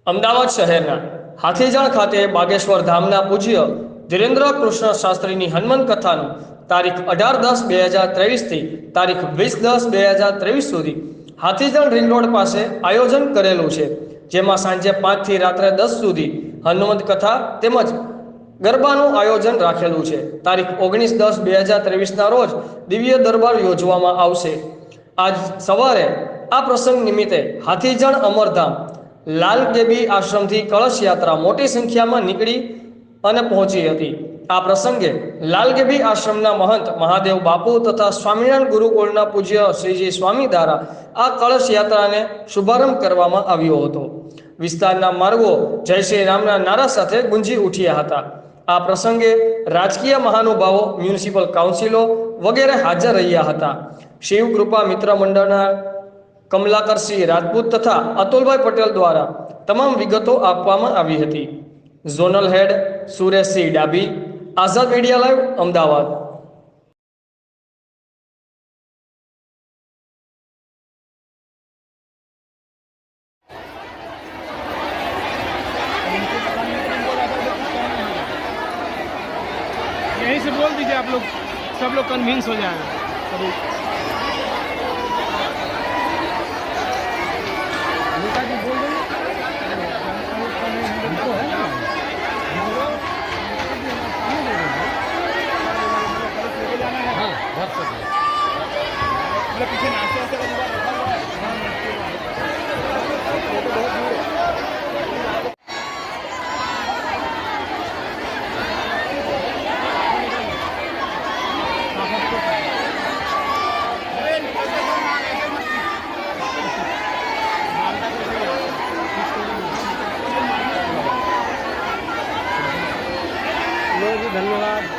અમદાવાદ શહેરના હાથીજણ ખાતે બાગેશ્વર ધામના પૂજ્ય ધીરેન્દ્ર કૃષ્ણ શાસ્ત્રીની હનુમાન કથાનું તારીખ 18-10-2023 થી તારીખ 20-10-2023 સુધી હાથીજણ રિંગ રોડ પાસે આયોજન કરેલું છે, જેમાં સાંજે 5 થી રાત્રે 10 સુધી હનુમંત કથા તેમજ ગરબાનું આયોજન રાખેલું છે। તારીખ 19-10-2023ના રોજ દિવ્ય દરબાર યોજવામાં આવશે। આજ સવારે આ પ્રસંગ નિમિત્તે હાથીજણ અમરધામ લાલ કેબી આશ્રમથી કળશ યાત્રા મોટી સંખ્યામાં નીકળી અને પહોંચી હતી। આ પ્રસંગે લાલ કેબી આશ્રમના મહંત મહાદેવ બાપુ તથા સ્વામિનારાયણ ગુરુકુળના પૂજ્ય શ્રીજી સ્વામી દ્વારા આ કળશ યાત્રાને શુભારંભ કરવામાં આવ્યો હતો। વિસ્તારના માર્ગો જય શ્રી રામના નારા સાથે ગુંજી ઉઠ્યા હતા। આ પ્રસંગે રાજકીય મહાનુભાવો, મ્યુનિસિપલ કાઉન્સિલો વગેરે હાજર રહ્યા હતા। શિવ કૃપા મિત્ર મંડળના કમલાકરસિંહ રાજપૂત તથા અતુલભાઈ પટેલ દ્વારા તમામ વિગતો આપવામાં આવી હતી। ઝોનલ હેડ સુરેશસિંહ ડાબી, આઝાદ મીડિયા લાઈવ, અમદાવાદ। यहीं से बोल दीजिए, आप लोग सब लोग कन्विंस हो जाएंगे। पीछे नाश्ते वास्ते का रखा हुआ है। धन्यवाद।